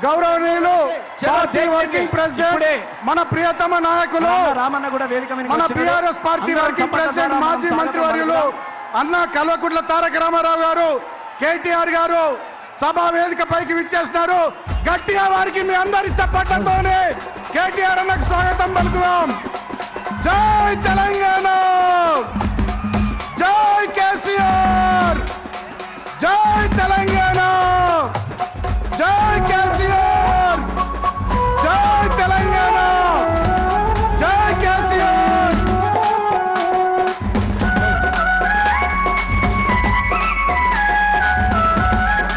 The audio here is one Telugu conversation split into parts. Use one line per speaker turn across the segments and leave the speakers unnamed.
గౌరవనీయులు పార్టీ వర్కింగ్ ప్రెసిడెంట్ మన ప్రియతమ నాయకులు మన బీఆర్ఎస్ పార్టీ వర్కింగ్ ప్రెసిడెంట్ మాజీ మంత్రివర్యులు అన్న కల్వకుంట్ల తారక రామారావు గారు కేటీఆర్ గారు సభా వేదిక పైకి విచ్చేస్తున్నారు. గట్టిగా వారికి మీ అందరి చప్పట్లతోనే కేటీఆర్ అన్నకు స్వాగతం పలుకుదాం. జై తెలంగాణ, జై కేసీఆర్, జై తెలంగాణ, జై కేసీఆర్, జై తెలంగాణ, జై కేసీఆర్.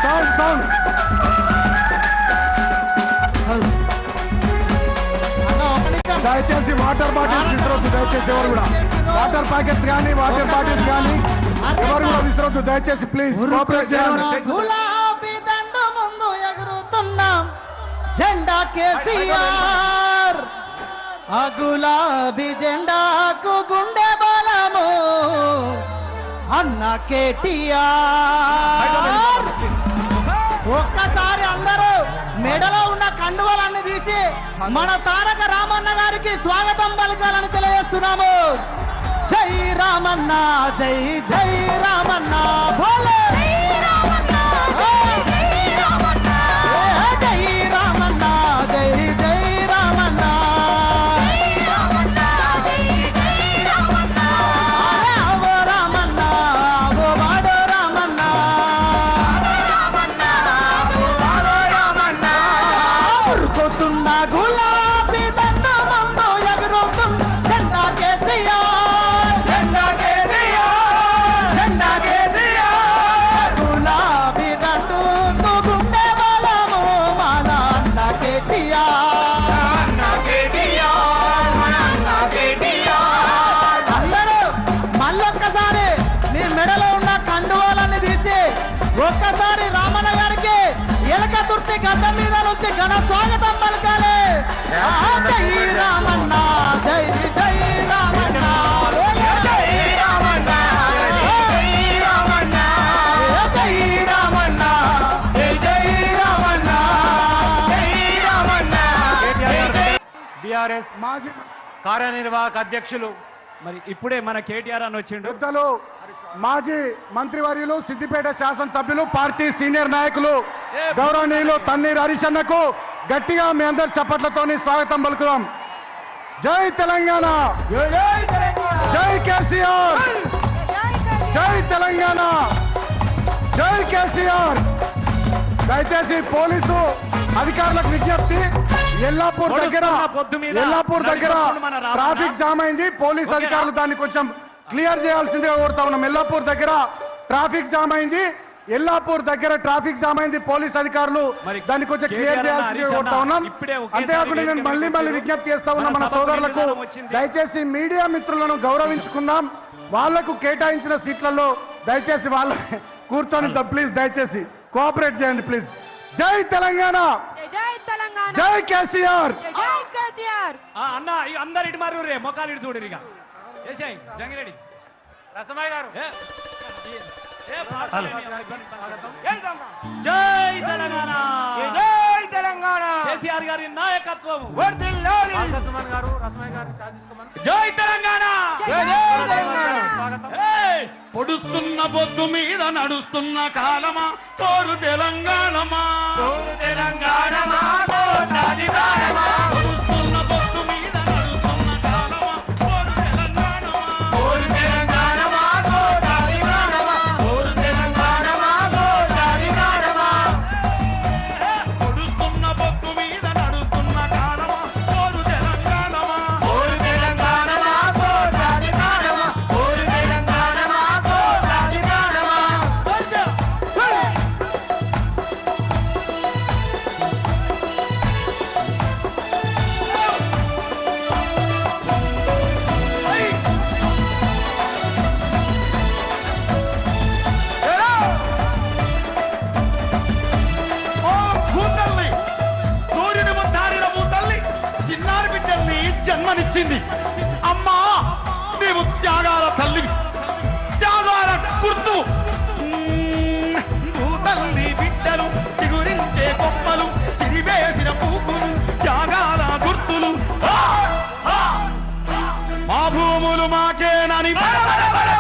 సౌండ్ సౌండ్ దయచేసి వాటర్ బాటిల్స్ విసరొద్దు. దయచేసి ఎవరు కూడా వాటర్ ప్యాకెట్స్ కానీ వాటర్ బాటిల్స్ కానీ ఎవరు కూడా విసరొద్దు. దయచేసి ప్లీజ్ కోఆపరేట్ చేయండి.
గులాబీ దండ ముందు ఎగురుతున్నాం జెండా కేసీఆర్, ఆ గులాబీ జెండాకు గుండె బలము అన్న కేటీఆర్. ఒక్కసారి అందరూ మెడలో ఉన్న కండువలన్నీ తీసి మన తారక రామన్న గారికి స్వాగతం పలకాలని తెలియజేస్తున్నాము. జై రామన్న, జై జై రామన్న, భోలే జై రామన్న, జై రామన్న, జై రామన్న, జై జై రామన్న, జై రామన్న, అరే అవో రామన్న, అవో వాడో రామన్న, ఉరుకుతున్న గులాబీ దండ ముందు ఎగురుతున్న జెండా కేసీఆర్, జెండా కేసీఆర్, జెండా కేసీఆర్, గులాబీ దండుకు గుండె బలము మన అన్న కేటీఆర్, అన్న కేటీఆర్, మన అన్న కేటీఆర్. అందరూ మళ్ళొక్కసారి మీ మెడలో ఉన్న కండువాలన్నీ తీసి ఒక్కసారి రామన్న గారికి ఎలక తుర్తి గడ్డ మీద నుంచి ఘన స్వాగతం పలకాలి. జై రామన్న, జై జై రామన్న, జై రామన్న, జై రామన్న, జై రామన్న, జై జై రామన్న, జై రామన్న.
బీఆర్ఎస్
మాజీ
కార్యనిర్వాహక అధ్యక్షులు
మరి ఇప్పుడే మన కేటీఆర్ అని వచ్చిండు.
పెద్దలు మాజీ మంత్రివర్యులు సిద్దిపేట శాసనసభ్యులు పార్టీ సీనియర్ నాయకులు గౌరవనీయులు తన్నీర్ హరీష్ అన్నకు గట్టిగా మీ అందరి చప్పట్లతోని స్వాగతం పలుకుదాం. జై తెలంగాణ, జై కేసీఆర్, జై తెలంగాణ, జై కేసీఆర్. దయచేసి పోలీసు అధికారులకు విజ్ఞప్తి, ఎల్లాపూర్ దగ్గర ట్రాఫిక్ జామ్ అయింది. పోలీస్ అధికారులు దాన్ని కొంచెం క్లియర్ చేయాల్సిందిగా కోరుతా ఉన్నాం. ఎల్లాపూర్ దగ్గర ట్రాఫిక్ జామ్ అయింది, ఎల్లాపూర్ దగ్గర ట్రాఫిక్ జామ్ అయింది. పోలీస్ అధికారులు దాన్ని కొంచెం క్లియర్ చేయాల్సిందిగా కోరుతా ఉన్నాం. అంతేకాకుండా నేను మళ్ళీ విజ్ఞప్తి చేస్తా ఉన్నా మన సోదరులకు, దయచేసి మీడియా మిత్రులను గౌరవించుకుందాం. వాళ్లకు కేటాయించిన సీట్లలో దయచేసి వాళ్ళ కూర్చొని ప్లీజ్ దయచేసి కోఆపరేట్ చేయండి ప్లీజ్. జై తెలంగాణ, జై కేసీఆర్.
అన్న అందరు ఇటు మారు రే మొక్కలు ఇటు చూడరు ఇక జంగిరెడ్డి
రసమయ్య గారు.
జై తెలంగాణ,
జై తెలంగాణ,
కేసీఆర్ గారి నాయకత్వం.
రసమన్ గారు, రసమయ్య గారు చార్జ్ తీసుకోమని.
జై తెలంగాణ,
స్వాగతం.
పొడుస్తున్న పొద్దు మీద నడుస్తున్న కాలమా కోరు తెలంగాణమా,
కోరు తెలంగాణమా, కోట్లాది ప్రాణమా,
పొడుస్తున్న పొద్దు మీద నడుస్తున్న కాలమా కోరు తెలంగాణమా,
కోరు తెలంగాణమా, కోట్లాది ప్రాణమా, కోరు తెలంగాణమా, కోట్లాది ప్రాణమా,
పొడుస్తున్న పొద్దు మీద నడుస్తున్న కాలమా కోరు తెలంగాణమా,
కోరు తెలంగాణమా, కోట్లాది ప్రాణమా, కోరు తెలంగాణమా, కోట్లాది ప్రాణమా.
ఓ భూతల్లి, సూర్యుని ముద్దారిన భూతల్లి చిన్నారి బిడ్డల్ని జన్మనిచ్చింది. అమ్మా నీవు త్యాగాల తల్లివి, త్యాగాల గుర్తు. భూతల్లి బిడ్డలు చిగురించే కొమ్మలు చిరివే
భూములు మాకేనని బల బల బల